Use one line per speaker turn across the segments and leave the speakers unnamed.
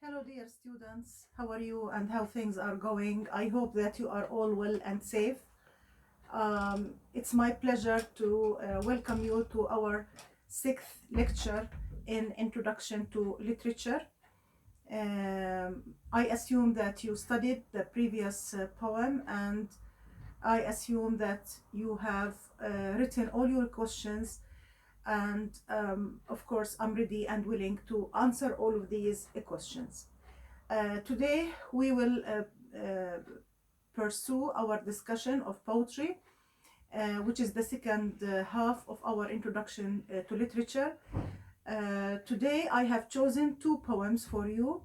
Hello, dear students. How are you and how things are going? I hope that you are all well and safe. It's my pleasure to welcome you to our sixth lecture in Introduction to Literature. I assume that you studied the previous poem, and I assume that you have written all your questions, and of course I'm ready and willing to answer all of these questions. Today we will pursue our discussion of poetry, which is the second half of our introduction to literature. Today I have chosen two poems for you.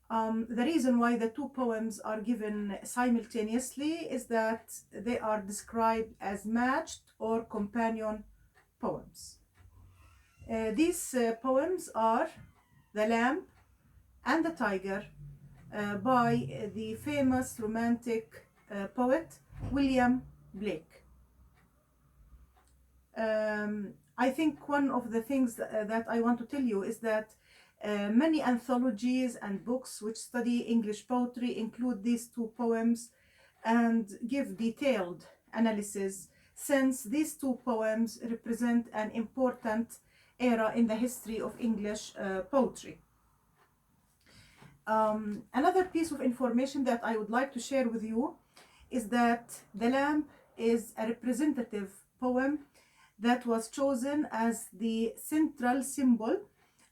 The reason why the two poems are given simultaneously is that they are described as matched or companion poems. These poems are The Lamb and the Tiger by the famous romantic poet William Blake. I think one of the things that I want to tell you is that many anthologies and books which study English poetry include these two poems and give detailed analysis, since these two poems represent an important era in the history of English poetry. Another piece of information that I would like to share with you is that The Lamb is a representative poem that was chosen as the central symbol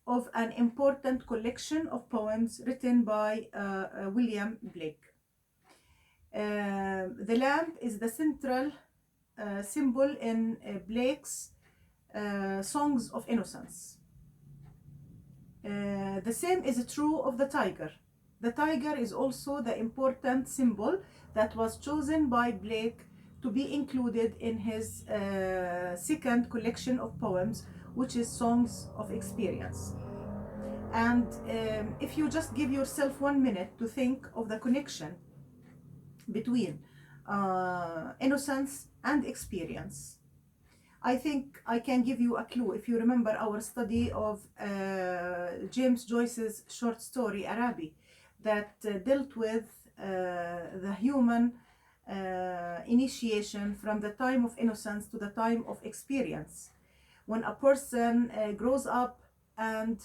of an important collection of poems written by William Blake. The lamb is the central symbol in Blake's Songs of Innocence. The same is true of the tiger. The tiger is also the important symbol that was chosen by Blake to be included in his second collection of poems, which is Songs of Experience. And if you just give yourself 1 minute to think of the connection between innocence and experience, I think I can give you a clue. If you remember our study of James Joyce's short story Arabi, that dealt with the human initiation from the time of innocence to the time of experience, when a person grows up and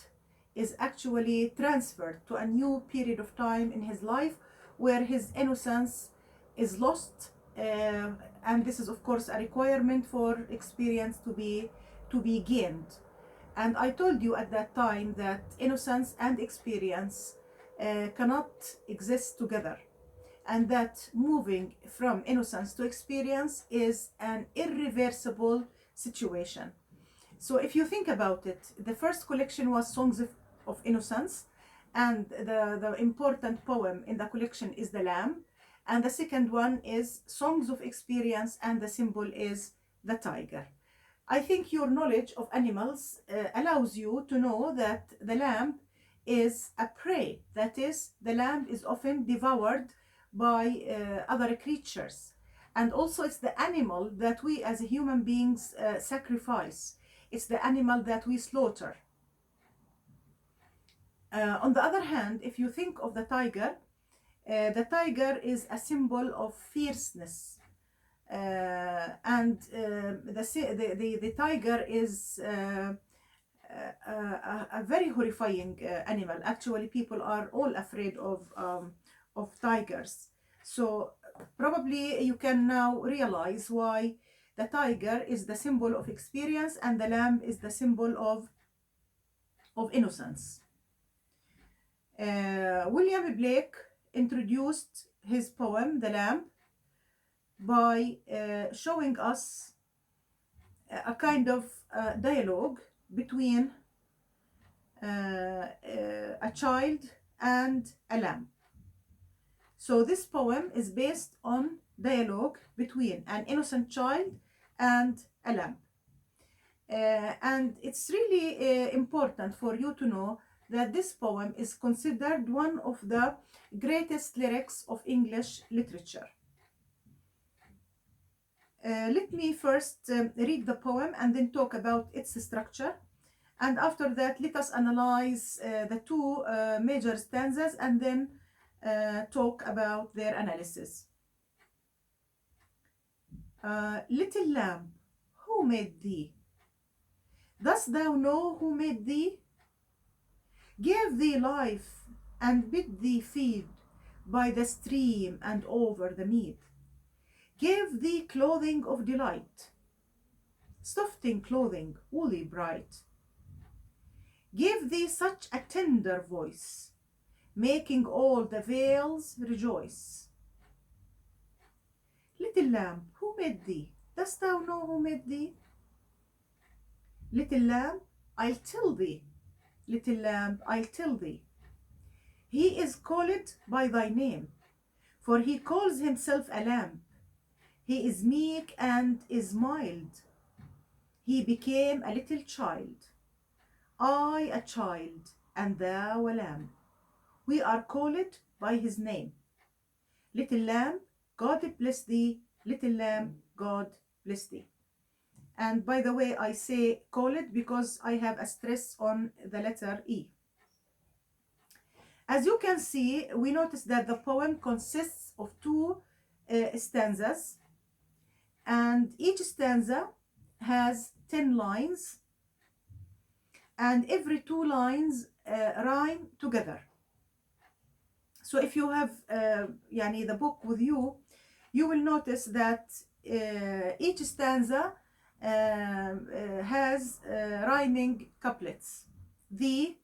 is actually transferred to a new period of time in his life where his innocence is lost, and this is of course a requirement for experience to be gained. And I told you at that time that innocence and experience cannot exist together, and that moving from innocence to experience is an irreversible situation. So if you think about it, the first collection was Songs of Innocence, and the important poem in the collection is The Lamb, and the second one is Songs of Experience, and the symbol is the tiger. I think your knowledge of animals allows you to know that the lamb is a prey. That is, the lamb is often devoured by other creatures. And also it's the animal that we as human beings sacrifice. It's the animal that we slaughter. On the other hand, if you think of the tiger is a symbol of fierceness. And the tiger is a very horrifying animal. Actually, people are all afraid of tigers. So probably you can now realize why the tiger is the symbol of experience and the lamb is the symbol of innocence. William Blake introduced his poem, The Lamb, by showing us a kind of dialogue between a child and a lamb. So this poem is based on dialogue between an innocent child and a lamb. And it's really important for you to know that this poem is considered one of the greatest lyrics of English literature. Let me first read the poem and then talk about its structure. And after that, let us analyze the two major stanzas and then talk about their analysis. Little lamb, who made thee? Dost thou know who made thee? Gave thee life and bid thee feed by the stream and over the mead. Gave thee clothing of delight, softing clothing, woolly bright. Gave thee such a tender voice, making all the vales rejoice. Little lamb, who made thee? Dost thou know who made thee? Little lamb, I'll tell thee. Little lamb, I'll tell thee. He is called by thy name, for he calls himself a lamb. He is meek and is mild. He became a little child. I a child, and thou a lamb. We are called by his name. Little lamb, God bless thee. Little lamb, God bless thee. And by the way, I say called because I have a stress on the letter E. As you can see, we notice that the poem consists of two stanzas, and each stanza has 10 lines, and every two lines rhyme together. So if you have the book with you, you will notice that each stanza has rhyming couplets. Thee,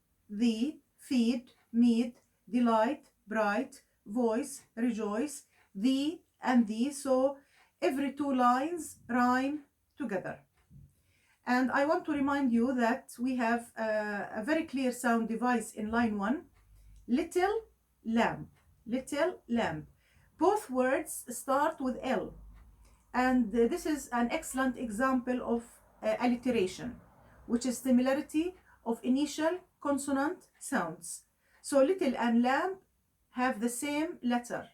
feed, mead, delight, bright, voice, rejoice, thee and thee. So every two lines rhyme together. And I want to remind you that we have a very clear sound device in line 1. Little lamb, little lamb. Both words start with L. And this is an excellent example of alliteration, which is similarity of initial consonant sounds. So little and lamb have the same letter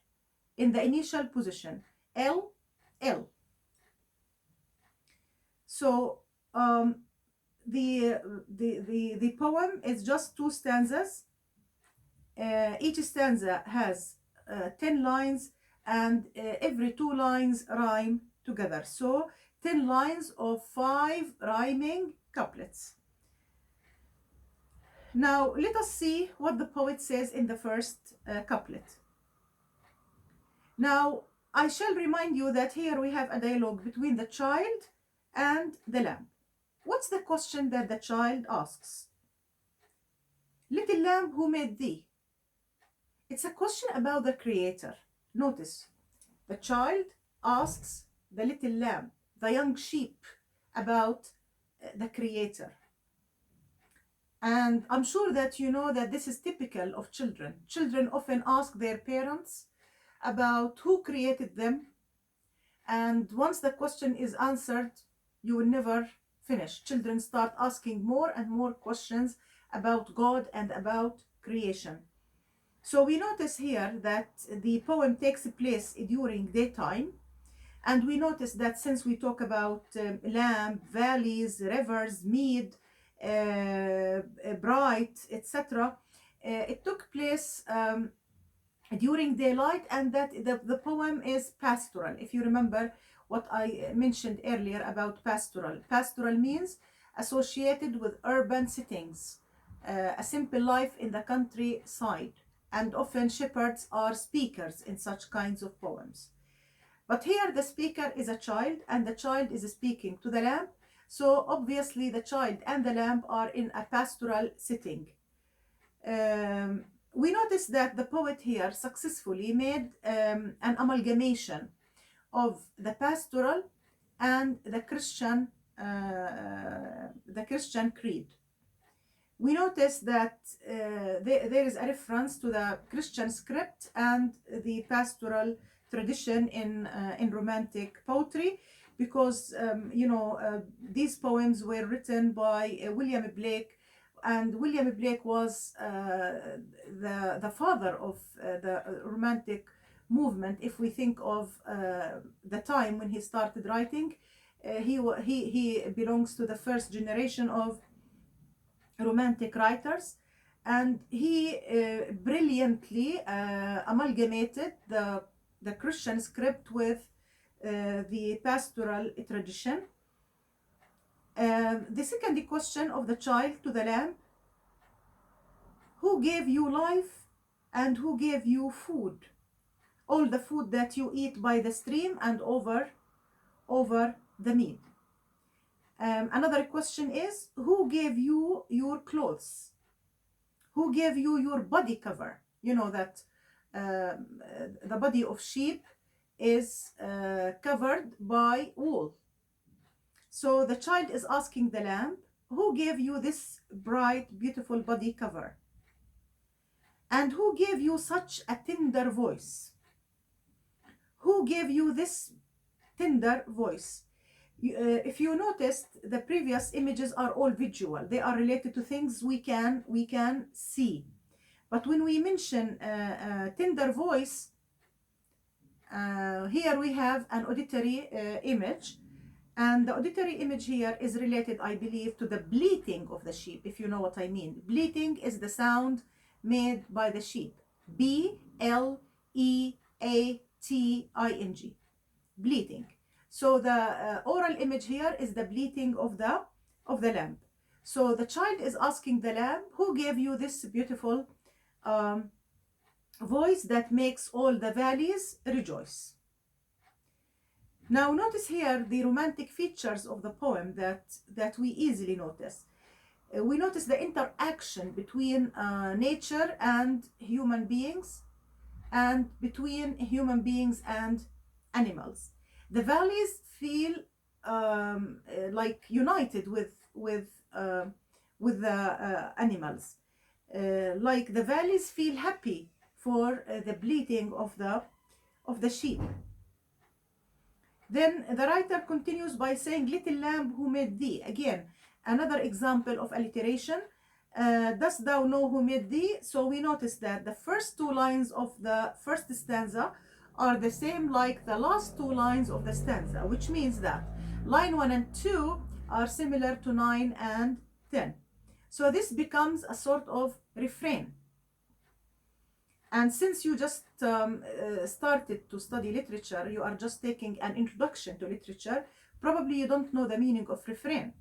in the initial position, L, L. So the poem is just two stanzas. Each stanza has 10 lines, and every two lines rhyme together. So 10 lines of 5 rhyming couplets. Now let us see what the poet says in the first couplet. Now I shall remind you that here we have a dialogue between the child and the lamb. What's the question that the child asks? Little lamb, who made thee? It's a question about the creator. Notice, the child asks the little lamb, the young sheep, about the creator. And I'm sure that you know that this is typical of children. Children often ask their parents about who created them. And once the question is answered, you will never finish. Children start asking more and more questions about God and about creation. So we notice here that the poem takes place during daytime, and we notice that since we talk about lamb, valleys, rivers, mead, bright, etc., it took place during daylight, and that the poem is pastoral. If you remember what I mentioned earlier about pastoral. Pastoral means associated with urban settings, a simple life in the countryside. And often shepherds are speakers in such kinds of poems. But here the speaker is a child, and the child is speaking to the lamb. So obviously the child and the lamb are in a pastoral setting. We notice that the poet here successfully made an amalgamation of the pastoral and the Christian creed. We notice that there is a reference to the Christian script and the pastoral tradition in Romantic poetry, because these poems were written by William Blake, and William Blake was the father of the Romantic movement. If we think of the time when he started writing, he belongs to the first generation of romantic writers, and he brilliantly amalgamated the Christian script with the pastoral tradition. The second question of the child to the lamb: who gave you life and who gave you food? All the food that you eat by the stream and over the mead. Another question is: who gave you your clothes? Who gave you your body cover? You know that the body of sheep is covered by wool. So the child is asking the lamb, who gave you this bright, beautiful body cover? And who gave you such a tender voice? Who gave you this tender voice? If you noticed, the previous images are all visual. They are related to things we can see. But when we mention tender voice, here we have an auditory image. And the auditory image here is related, I believe, to the bleating of the sheep, if you know what I mean. Bleating is the sound made by the sheep. B-L-E-A-T-I-N-G. Bleating. So the oral image here is the bleating of the lamb. So the child is asking the lamb, who gave you this beautiful voice that makes all the valleys rejoice? Now notice here the romantic features of the poem that we easily notice. We notice the interaction between nature and human beings, and between human beings and animals. The valleys feel like united with the animals. Like the valleys feel happy for the bleating of the sheep. Then the writer continues by saying, little lamb, who made thee? Again, another example of alliteration. Dost thou know who made thee? So we notice that the first two lines of the first stanza are the same like the last two lines of the stanza, which means that line 1 and 2 are similar to 9 and 10. So this becomes a sort of refrain. And since you just started to study literature, you are just taking an introduction to literature, probably you don't know the meaning of refrain.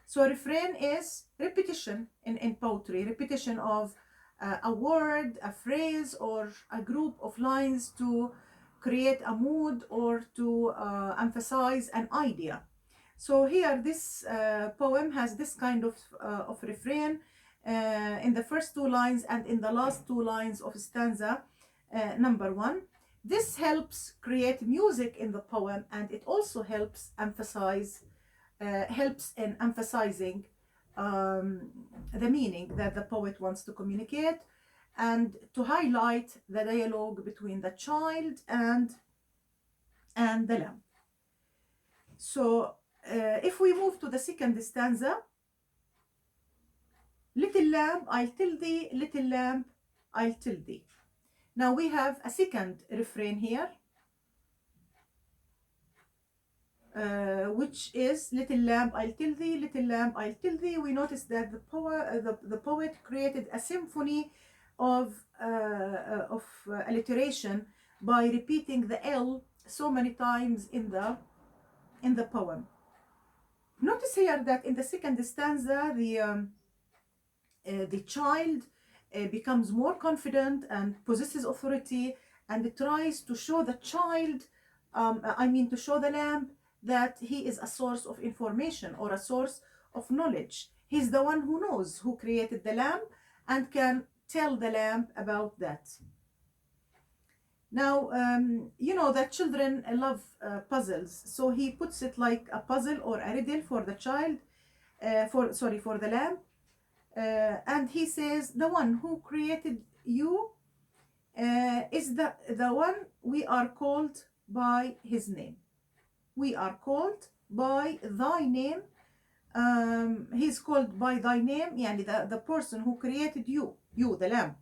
So refrain is repetition in poetry, repetition of a word, a phrase, or a group of lines to create a mood or to emphasize an idea. So here this poem has this kind of refrain in the first two lines and in the last two lines of stanza number 1. This helps create music in the poem, and it also helps in emphasizing the meaning that the poet wants to communicate, and to highlight the dialogue between the child and the lamb. So if we move to the second stanza, little lamb, I'll tell thee, little lamb, I'll tell thee. Now we have a second refrain here, which is little lamb, I'll tell thee, little lamb, I'll tell thee. We notice that the poet created a symphony of alliteration by repeating the L so many times in the poem. Notice here that in the second stanza, the child becomes more confident and possesses authority, and tries to show the child, to show the lamb that he is a source of information or a source of knowledge. He's the one who knows who created the lamb and can tell the lamb about that. Now, you know that children love puzzles, so he puts it like a puzzle or a riddle for the child, for the lamb. And he says, the one who created you is the one we are called by his name. We are called by thy name. He's called by thy name, the person who created you, the lamb,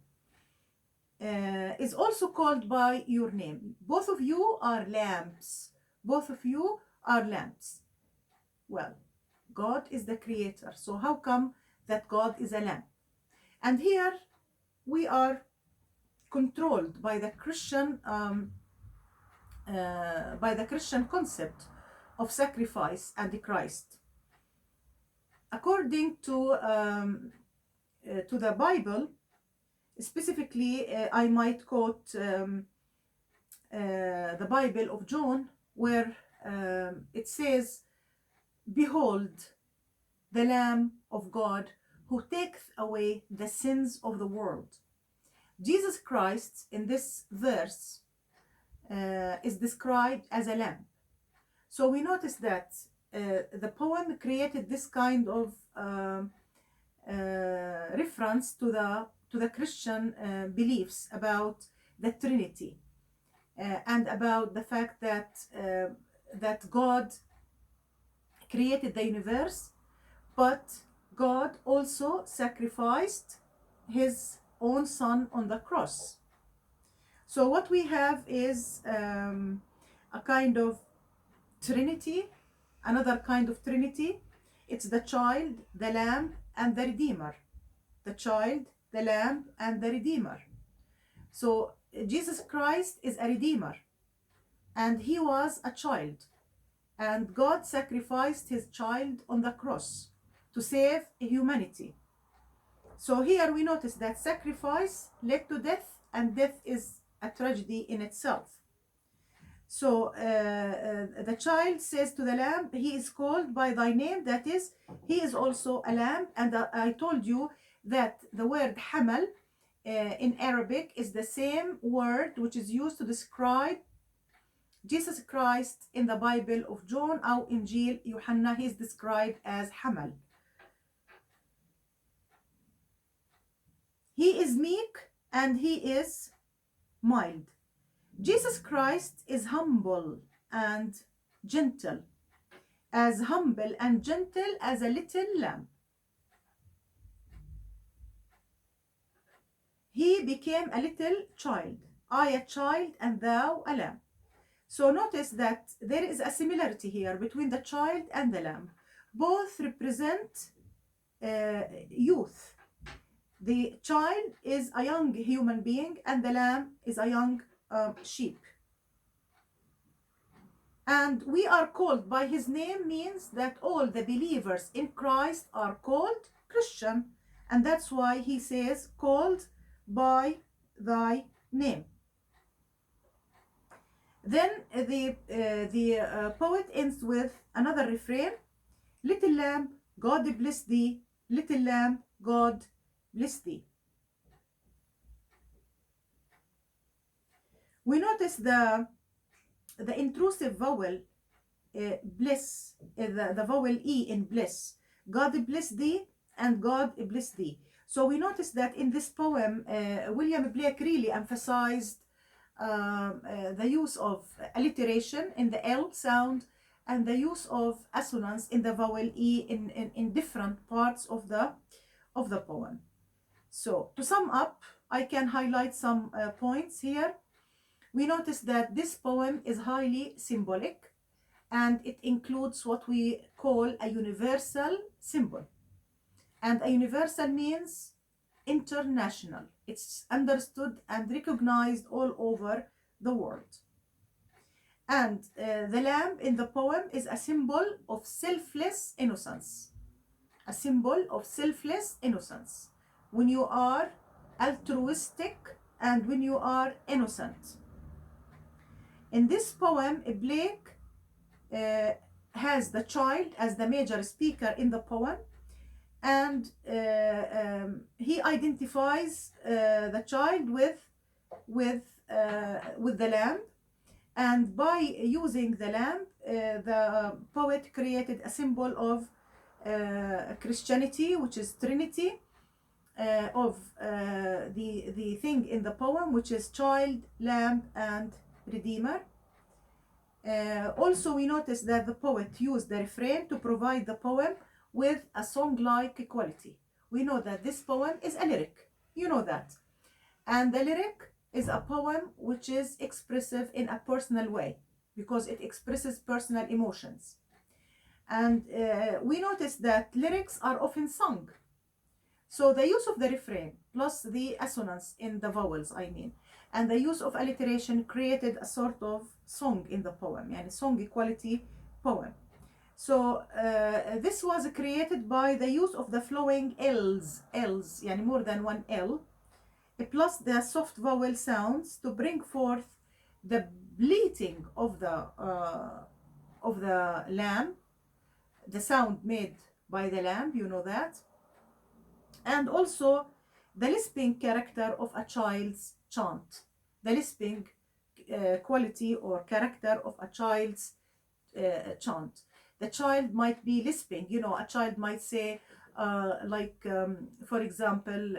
is also called by your name. Both of you are lambs. Both of you are lambs. Well, God is the creator, so how come that God is a lamb. And here we are controlled by the Christian concept of sacrifice and Christ. According to the Bible, specifically, I might quote the Bible of John, where it says, "Behold, the Lamb of God who taketh away the sins of the world." Jesus Christ in this verse is described as a lamb. So we notice that the poem created this kind of reference to the Christian beliefs about the Trinity and about the fact that God created the universe, but God also sacrificed his own son on the cross. So what we have is a kind of Trinity, another kind of Trinity. It's the child, the lamb, and the redeemer. The child, the lamb, and the redeemer. So Jesus Christ is a redeemer, and he was a child, and God sacrificed his child on the cross to save humanity. So here we notice that sacrifice led to death, and death is a tragedy in itself. So the child says to the lamb, "He is called by thy name," that is, he is also a lamb. And I told you that the word hamal in Arabic is the same word which is used to describe Jesus Christ in the Bible of John or Injil Yohanna. He is described as hamal. He is meek and he is mild. Jesus Christ is humble and gentle, as humble and gentle as a little lamb. He became a little child, I a child and thou a lamb. So notice that there is a similarity here between the child and the lamb. Both represent youth. The child is a young human being and the lamb is a young sheep. And we are called by his name means that all the believers in Christ are called Christian. And that's why he says, "Called by thy name." Then the poet ends with another refrain: "Little lamb, God bless thee. Little lamb, God bless thee." We notice the intrusive vowel bless, the vowel E in bless. God bless thee and God bless thee. So we notice that in this poem, William Blake really emphasized the use of alliteration in the L sound and the use of assonance in the vowel E in different parts of the poem. So to sum up, I can highlight some points here. We notice that this poem is highly symbolic and it includes what we call a universal symbol. And a universal means international. It's understood and recognized all over the world. And the lamb in the poem is a symbol of selfless innocence. A symbol of selfless innocence. When you are altruistic and when you are innocent. In this poem, Blake has the child as the major speaker in the poem, and he identifies the child with the lamb, and by using the lamb, the poet created a symbol of Christianity, which is Trinity, of the thing in the poem, which is child, lamb, and redeemer. Also, we notice that the poet used the refrain to provide the poem with a song-like quality. We know that this poem is a lyric. You know that. And the lyric is a poem which is expressive in a personal way because it expresses personal emotions. And we notice that lyrics are often sung. So the use of the refrain plus the assonance in the vowels, I mean, and the use of alliteration created a sort of song in the poem, yani song equality poem. So this was created by the use of the flowing L's, yani more than one L, plus the soft vowel sounds to bring forth the bleating of the lamb, the sound made by the lamb, you know that, and also the lisping character of a child's chant, the lisping quality or character of a child's chant. The child might be lisping, you know, a child might say, for example,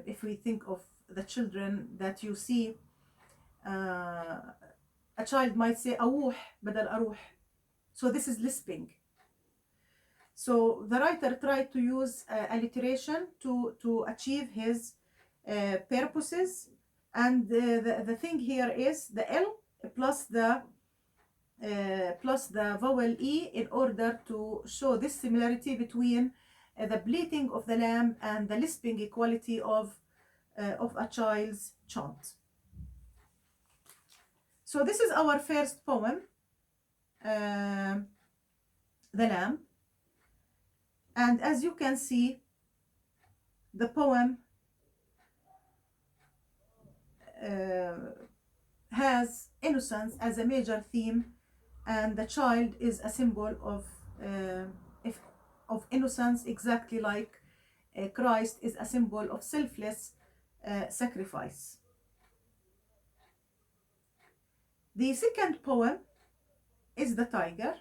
if we think of the children that you see, a child might say أروح بدل أروح. So this is lisping. So the writer tried to use alliteration to achieve his purposes, and the thing here is the L plus the vowel E in order to show this similarity between the bleating of the lamb and the lisping equality of a child's chant. So this is our first poem, The Lamb. And as you can see, the poem has innocence as a major theme, and the child is a symbol of innocence, exactly like Christ is a symbol of selfless sacrifice. The second poem is The Tiger,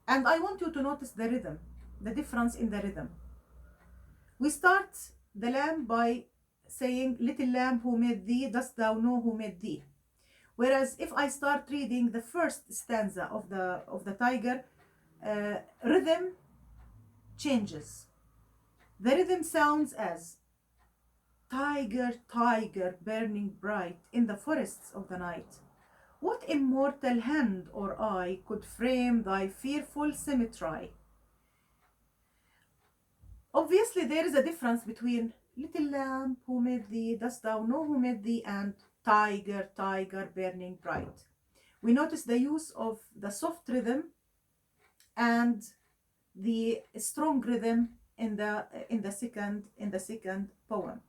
and I want you to notice the rhythm, the difference in the rhythm. We start the lamb by saying, little lamb, who made thee? Dost thou know who made thee? Whereas if I start reading the first stanza of the tiger, rhythm changes. The rhythm sounds as, tiger, tiger, burning bright in the forests of the night. What immortal hand or eye could frame thy fearful symmetry? Obviously, there is a difference between little lamb, who made thee? Dost thou know who made thee? And tiger, tiger, burning bright. We notice the use of the soft rhythm and the strong rhythm in the second poem.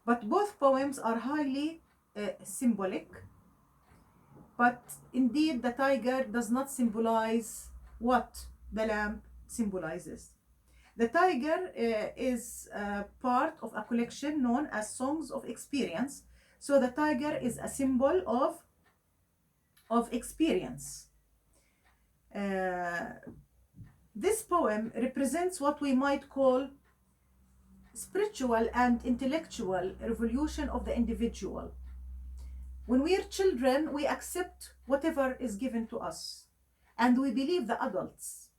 But both poems are highly symbolic. But indeed, the tiger does not symbolize what the lamb symbolizes. The tiger is part of a collection known as Songs of Experience. So the tiger is a symbol of experience. This poem represents what we might call spiritual and intellectual revolution of the individual. When we are children, we accept whatever is given to us, and we believe the adults.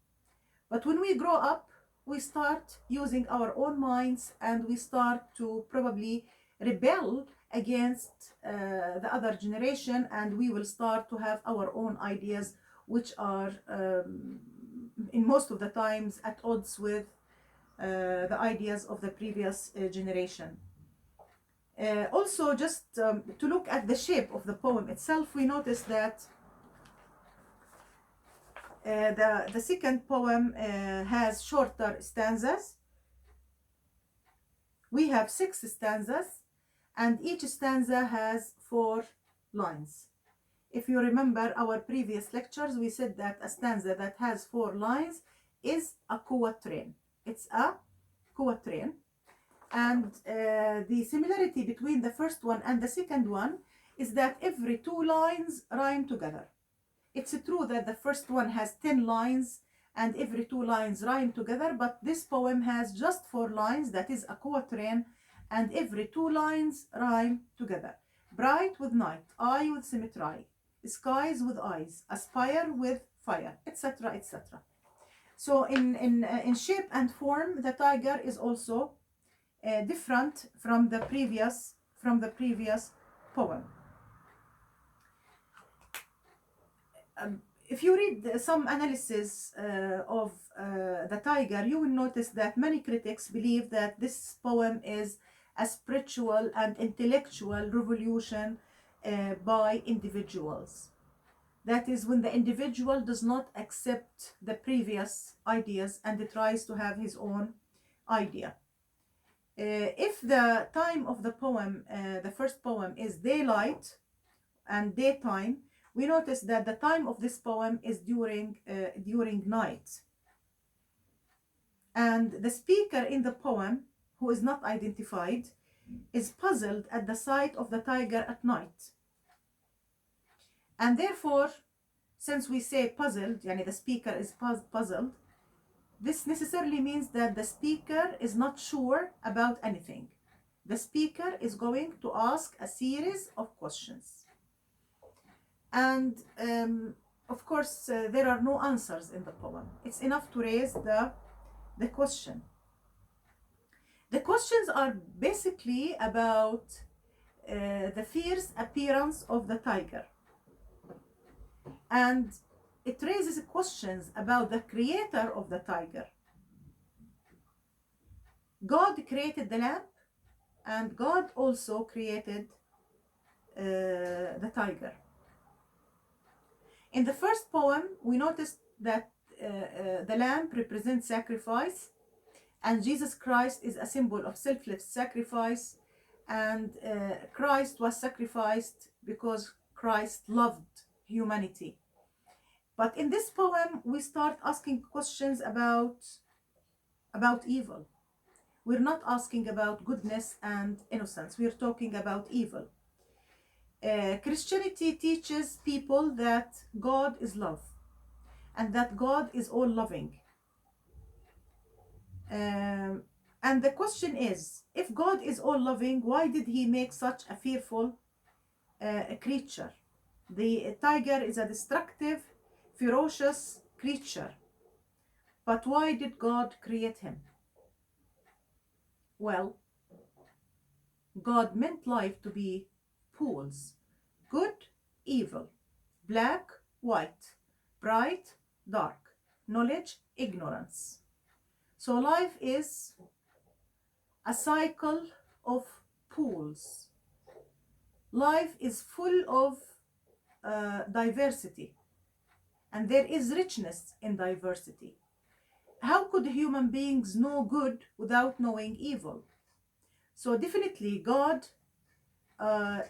But when we grow up, we start using our own minds, and we start to probably rebel against the other generation, and we will start to have our own ideas, which are in most of the times at odds with the ideas of the previous generation. Also, just to look at the shape of the poem itself, we notice that the second poem has shorter stanzas. We have 6 stanzas, and each stanza has 4 lines. If you remember our previous lectures, we said that a stanza that has 4 lines is a quatrain. It's a quatrain. And the similarity between the first one and the second one is that every 2 lines rhyme together. It's true that the first one has 10 lines and every 2 lines rhyme together, but this poem has just 4 lines, that is a quatrain, and every 2 lines rhyme together. Bright with night, eye with symmetry, skies with eyes, aspire with fire, etc., etc. So in shape and form, the tiger is also different from the previous poem. if you read some analysis of the tiger, you will notice that many critics believe that this poem is a spiritual and intellectual revolution by individuals. That is, when the individual does not accept the previous ideas and tries to have his own idea. If the time of the poem, the first poem, is daylight and daytime, we notice that the time of this poem is during night. And the speaker in the poem, who is not identified, is puzzled at the sight of the tiger at night. And therefore, since we say puzzled, yani the speaker is puzzled, this necessarily means that the speaker is not sure about anything. The speaker is going to ask a series of questions. And of course, there are no answers in the poem. It's enough to raise the question. The questions are basically about the fierce appearance of the tiger. And it raises questions about the creator of the tiger. God created the lamb, and God also created the tiger. In the first poem, we noticed that the lamb represents sacrifice, and Jesus Christ is a symbol of selfless sacrifice, and Christ was sacrificed because Christ loved humanity. But in this poem, we start asking questions about evil. We're not asking about goodness and innocence. We're talking about evil. Christianity teaches people that God is love and that God is all loving. And the question is, if God is all loving, why did he make such a fearful creature? The tiger is a destructive, ferocious creature. But why did God create him? Well, God meant life to be poles: good, evil, black, white, bright, dark, knowledge, ignorance. So life is a cycle of poles. Life is full of diversity, and there is richness in diversity. How could human beings know good without knowing evil? So definitely God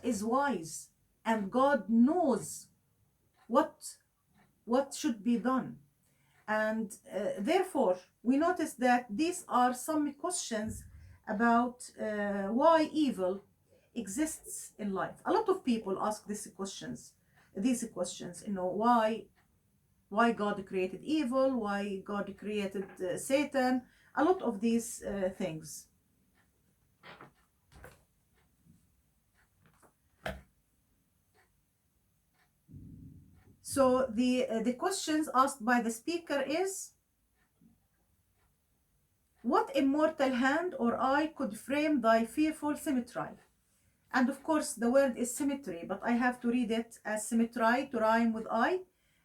is wise, and God knows what should be done. And therefore, we notice that these are some questions about why evil exists in life. A lot of people ask these questions, why God created evil, why God created Satan, a lot of these things. So the questions asked by the speaker is, what immortal hand or eye could frame thy fearful symmetry? And of course the word is symmetry, but I have to read it as symmetry to rhyme with I,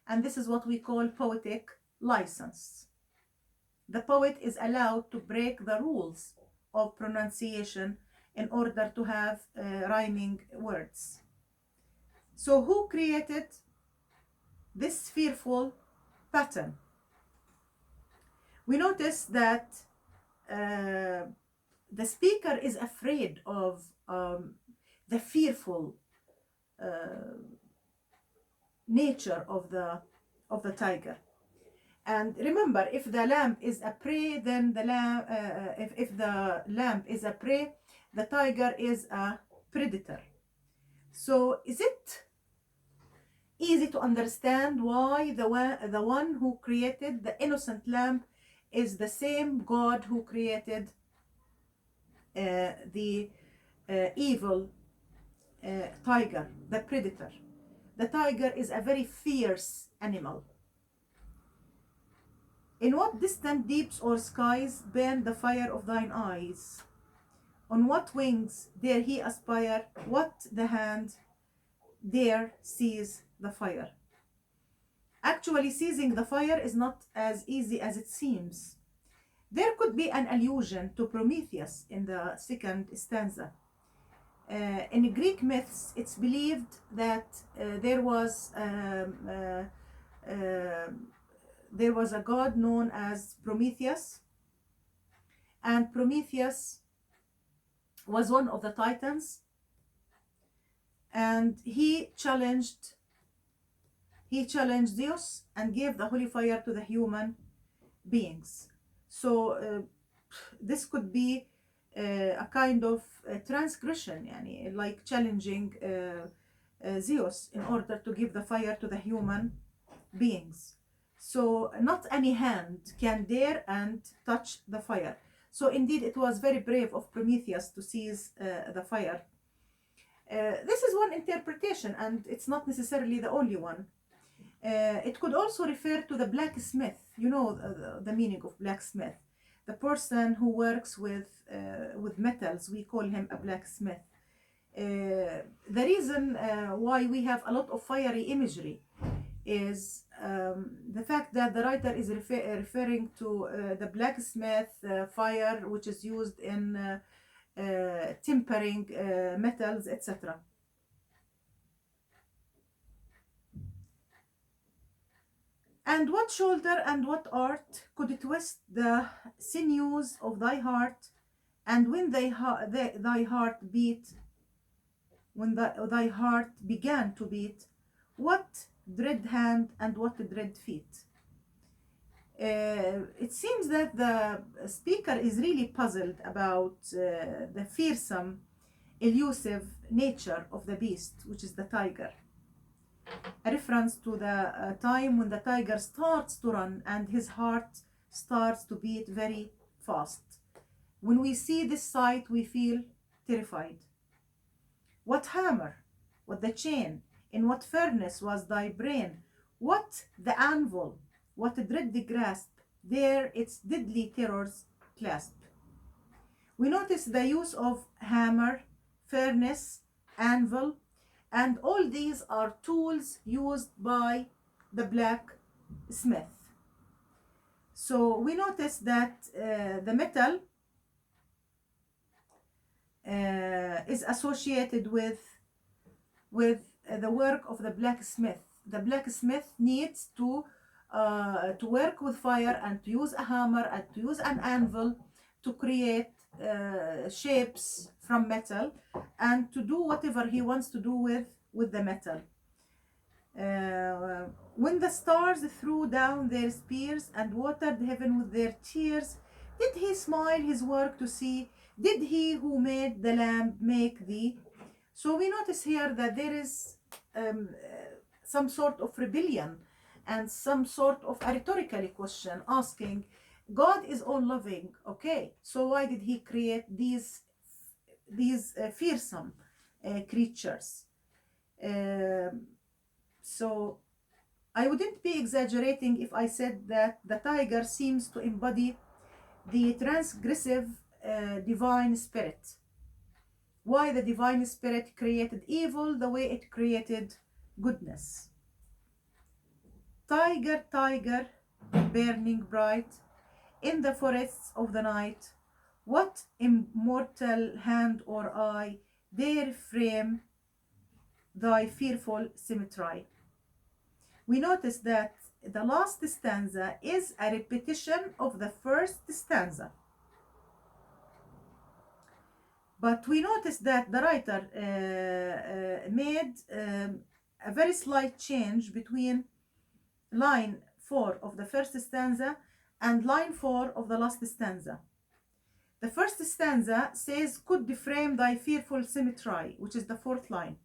and this is what we call poetic license. The poet is allowed to break the rules of pronunciation in order to have rhyming words. So who created this fearful pattern? We notice that the speaker is afraid of the fearful nature of the tiger. And remember, if the lamb is a prey, then the lamb, if the lamb is a prey, the tiger is a predator. So is it easy to understand why the one who created the innocent lamb is the same God who created the evil tiger, the predator? The tiger is a very fierce animal. In what distant deeps or skies burn the fire of thine eyes? On what wings dare he aspire? What the hand dare seize the fire? Actually, seizing the fire is not as easy as it seems. There could be an allusion to Prometheus in the second stanza. In Greek myths, it's believed that there was a god known as Prometheus, and Prometheus was one of the titans, and he challenged Zeus and gave the holy fire to the human beings. So this could be a kind of transgression, yani, like challenging Zeus in order to give the fire to the human beings. So not any hand can dare and touch the fire. So indeed it was very brave of Prometheus to seize the fire. This is one interpretation, and it's not necessarily the only one. It could also refer to the blacksmith. You know the meaning of blacksmith. The person who works with metals, we call him a blacksmith. The reason why we have a lot of fiery imagery is the fact that the writer is referring to the blacksmith fire, which is used in tempering metals, etc. And what shoulder and what art could twist the sinews of thy heart, and when thy heart beat, when thy heart began to beat, what dread hand and what dread feet? It seems that the speaker is really puzzled about the fearsome, elusive nature of the beast, which is the tiger. A reference to the time when the tiger starts to run and his heart starts to beat very fast. When we see this sight, we feel terrified. What hammer? What the chain? In what furnace was thy brain? What the anvil? What dread grasp? There its deadly terrors clasp. We notice the use of hammer, furnace, anvil, and all these are tools used by the blacksmith. So we notice that the metal is associated with the work of the blacksmith. The blacksmith needs to work with fire and to use a hammer and to use an anvil to create shapes from metal and to do whatever he wants to do with the metal. When the stars threw down their spears and watered heaven with their tears, did he smile his work to see? Did he who made the lamb make thee? So we notice here that there is some sort of rebellion and some sort of a rhetorical question asking, God is all loving, okay, so why did he create these fearsome creatures? So I wouldn't be exaggerating if I said that the tiger seems to embody the transgressive divine spirit. Why the divine spirit created evil the way it created goodness. Tiger, tiger, burning bright in the forests of the night, what immortal hand or eye dare frame thy fearful symmetry? We notice that the last stanza is a repetition of the first stanza. But we notice that the writer made a very slight change between line 4 of the first stanza and line 4 of the last stanza. The first stanza says, could frame thy fearful symmetry, which is the fourth line.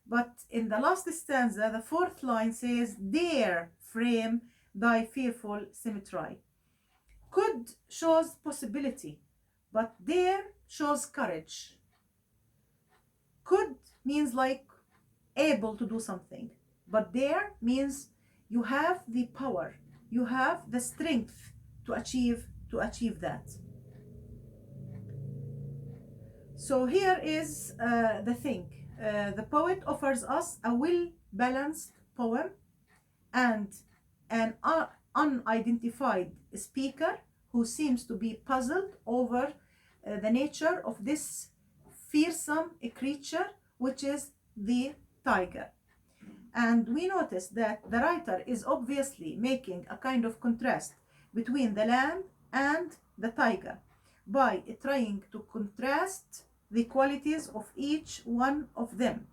But in the last stanza, the fourth line says, dare frame thy fearful symmetry. Could shows possibility, but dare shows courage. Could means like able to do something, but dare means you have the power, you have the strength to achieve that. So here is the thing. The poet offers us a well-balanced poem, and an unidentified speaker who seems to be puzzled over the nature of this fearsome creature, which is the tiger. And we notice that the writer is obviously making a kind of contrast between the lamb and the tiger by trying to contrast the qualities of each one of them.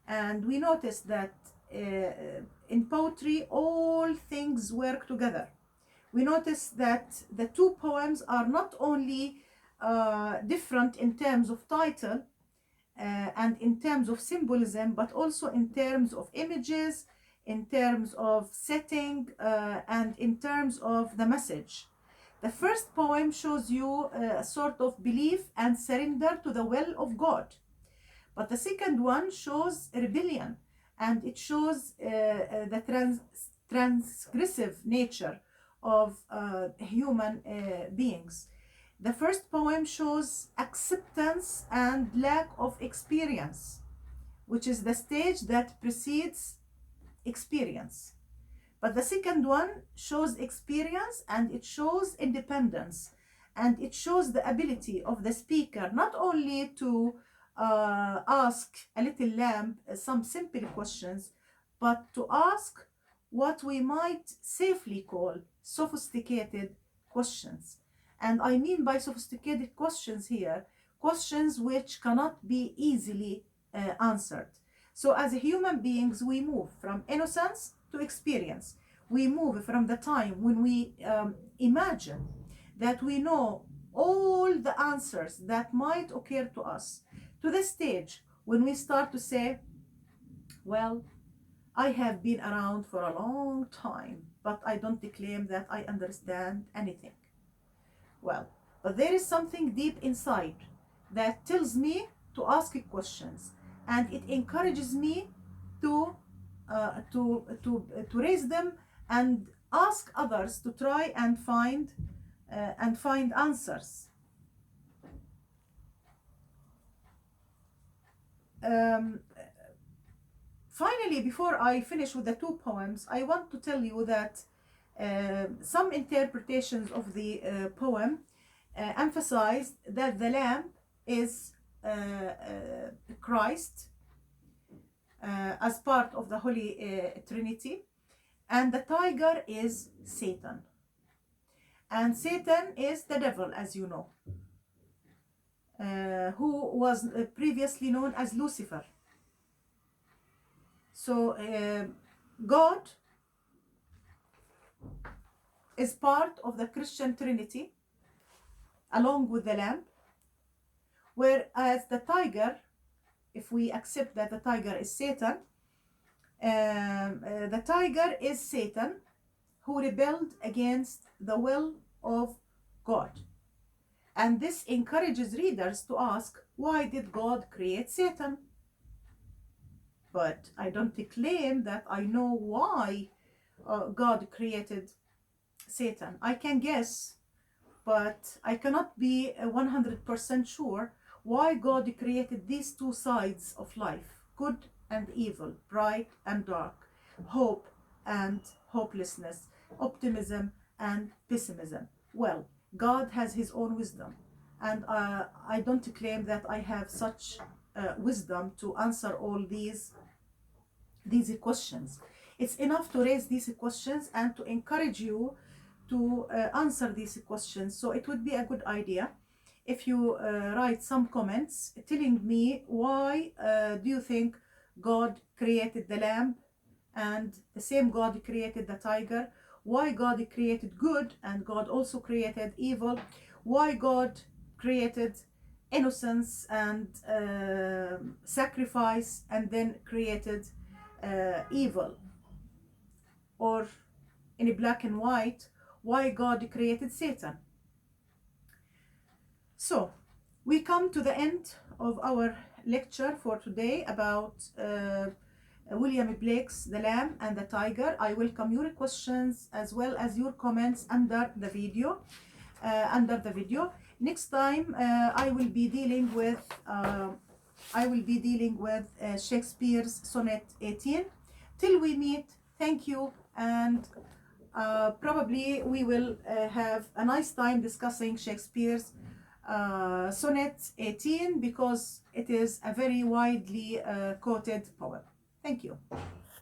And we notice that in poetry, all things work together. We notice that the two poems are not only different in terms of title and in terms of symbolism, but also in terms of images, in terms of setting, and in terms of the message. The first poem shows you a sort of belief and surrender to the will of God. But the second one shows rebellion, and it shows the transgressive nature of human beings. The first poem shows acceptance and lack of experience, which is the stage that precedes experience. But the second one shows experience, and it shows independence, and it shows the ability of the speaker not only to ask a little lamb some simple questions, but to ask what we might safely call sophisticated questions. And I mean by sophisticated questions here, questions which cannot be easily answered. So as human beings, we move from innocence to experience. We move from the time when we imagine that we know all the answers that might occur to us, to the stage when we start to say, well, I have been around for a long time, but I don't claim that I understand anything. Well, but there is something deep inside that tells me to ask questions, and it encourages me to raise them and ask others to try and find answers. Finally, before I finish with the two poems, I want to tell you that some interpretations of the poem emphasized that the lamb is Christ as part of the Holy Trinity, and the tiger is Satan. And Satan is the devil, as you know, who was previously known as Lucifer. So God is part of the Christian Trinity along with the lamb, whereas the tiger, if we accept that the tiger is Satan, the tiger is Satan who rebelled against the will of God. And this encourages readers to ask, why did God create Satan? But I don't claim that I know why God created Satan. I can guess, but I cannot be 100% sure why God created these two sides of life, good and evil, bright and dark, hope and hopelessness, optimism and pessimism. Well, God has his own wisdom, and I don't claim that I have such wisdom to answer all these questions. It's enough to raise these questions and to encourage you to answer these questions. So it would be a good idea if you write some comments telling me why do you think God created the lamb and the same God created the tiger, why God created good and God also created evil, why God created innocence and sacrifice and then created evil, or in black and white, why God created Satan. So we come to the end of our lecture for today about William Blake's The Lamb and the Tiger. I welcome your questions as well as your comments under the video. Next time I will be dealing with Shakespeare's Sonnet 18. Till we meet, thank you and probably we will have a nice time discussing Shakespeare's Sonnet 18, because it is a very widely quoted poem. Thank you.